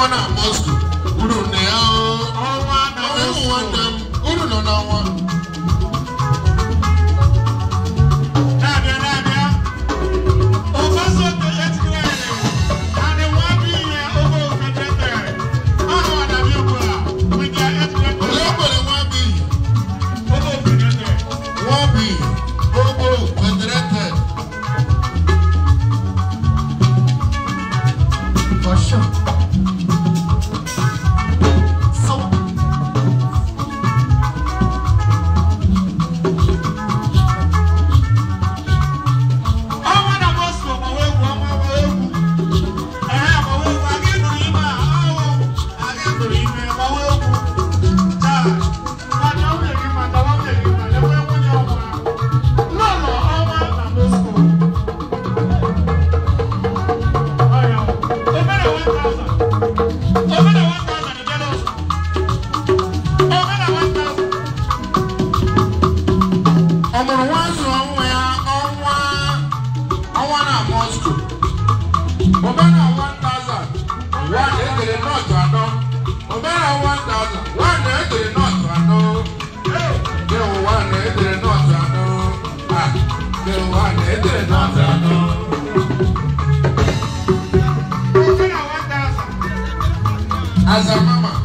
na Moscow. Uru ne ya. Ọwa na Moscow. Uru no na wa. As a mama.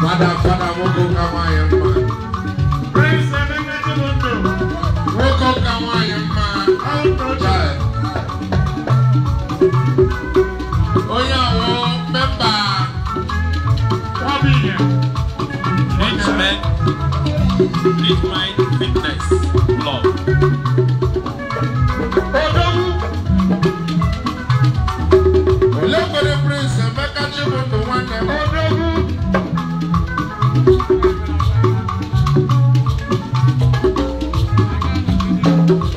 Father, woko kawaya mma. Woko kawaya mma. Child. Oya wo member. Rich Mind Fitness Club. Olóògbé Prince Emeka Chibundo nwanne m.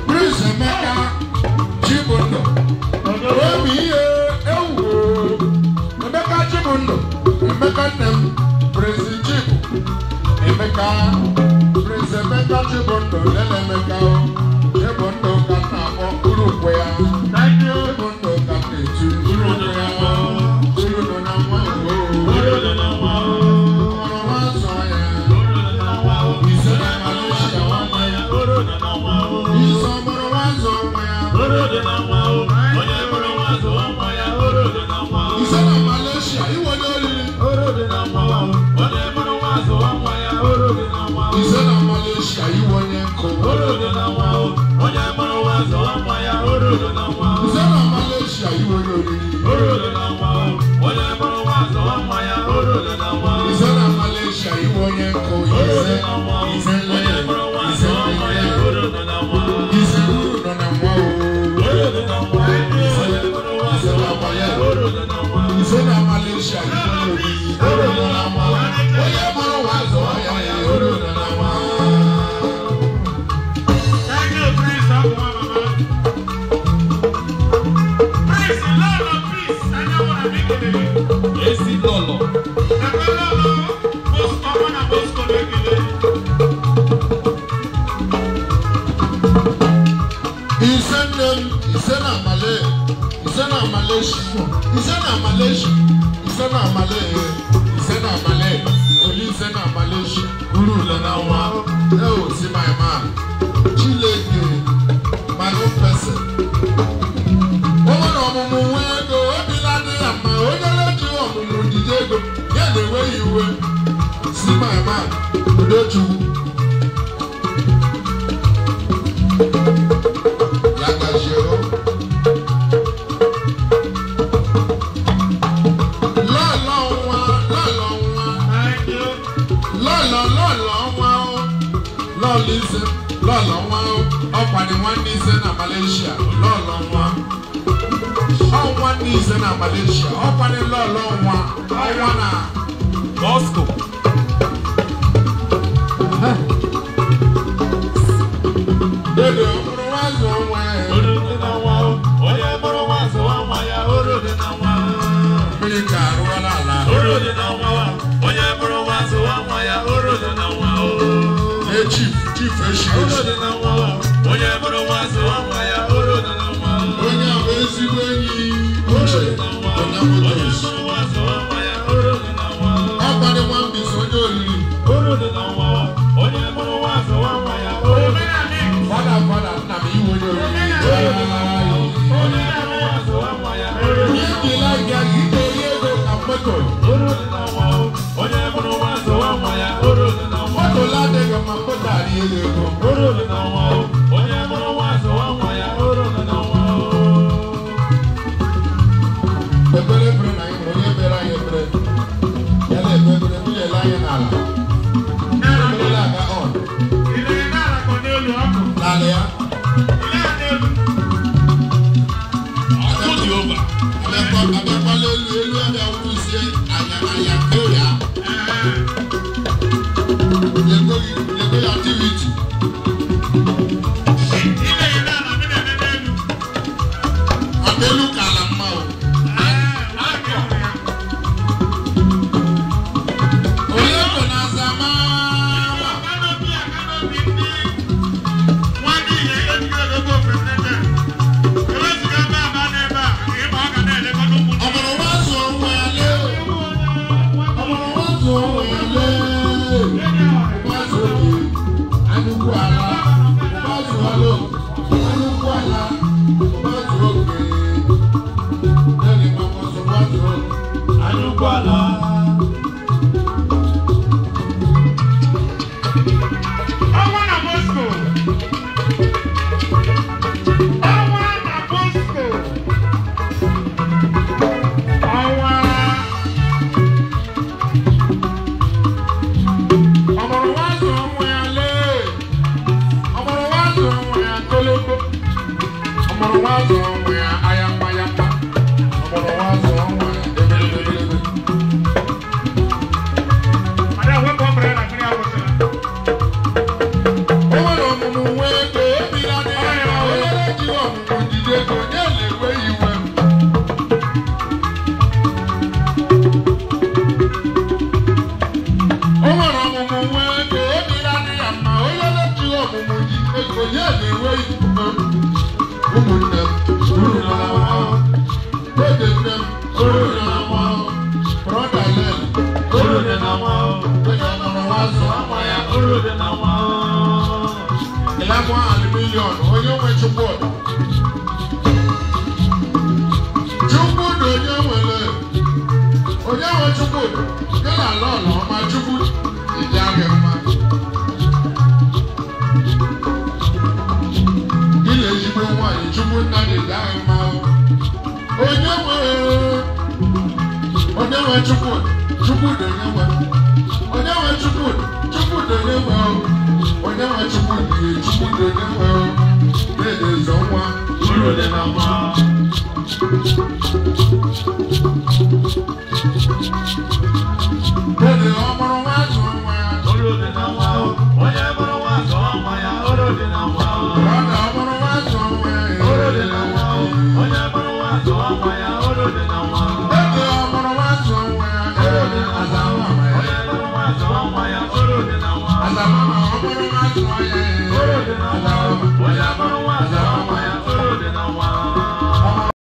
Prince Emeka Chibundo. Obi ihe ewu. Emeka Chibundo. Emeka nne m. Prince Chibu. Emeka. Prince Emeka Chibundo. Lele Emeka o. Chibundo ka na-akpọ urukwe ya. Chibundo ka na-etu urukwe ya. Urudo na nwa o. Urudo na nwa o. Ọrụ nwa nsọ ya. Urudo na nwa o. Ise na Malaysia nwa ya. Urudo na nwa o. Ise ọmụrụ nwa nsọ nwa ya. Urudo na nwa o. Onye mụrụ nwa nsọ nwa ya. Urudo na nwa o. Ise na Malaysia iwe onye oriri. Urudo na nwa o. Onye mụrụ nwa nsọ nwa ya. Urudo na nwa o. Ise na Malaysia iwe onye nkụ. Urudo na nwa o. Onye mụrụ nwa nsọ nwa ya. Urudo na nwa o. Ise na Malaysia iwe onye oriri. Urudo na nwa o. Onye mụrụ nwa nsọ nwa ya. Urudo na nwa o. Ise na Malaysia iwe onye nkụ. Urudo na nwa o. Ise onye mụrụ nwa nsọ nwa ya. Urudo na nwa o. Ise urudo na nwa o. Urudo na nwa o. Ise onye mụrụ nwa nsọ nwa ya. Urudo na nwa o. Ise na Malaysia iwe onye oriri. Urudo na nwa o. Onye mụrụ nwa nsọ nwa ya. Urudo na nwa o. Thank you, Prince. Prince, Lord of peace. I know what I'm making. Yes, Lolo. Oh, see my man. Chileke, my own person. Woman of Mundo, Obiladi, and my own relative of Mundiego. Yeah, the way you were. See my man. Don't you? Lagajero. Listen, Lolo one, up on one is in Malaysia, Lolo one. Oh, one is in Malaysia, up on the Lolo one, I wanna Moscow. Chief fresh. Oya bro was one ya oro na wa. Oya bezi wenyi. Oya na motos. Apa de one bi so jori. Oro na wa. Oya bro was one ya oro. Fada na mi wo jori. Oya bro was one ya oro. Ni like ya gito yego kamoto. Oro na wa. Oya bro was one ya oro na wa. Moto la de ga mampota ri yego. Oro na wa. Oya bro was one ya oro na wa. Ebere bre na imo ye bera ye bre. Ya le bre mi le la ye na la. Na la ga on. Ile na la ko ne lu ako. La le ya. Ile na lu. Ako di over. Abe ko le lu elu abe wu se aya ko ya. Le go activity. Ile na la mi ne lu. Abelu kala ma o. Oh, Chukwala. Azamama,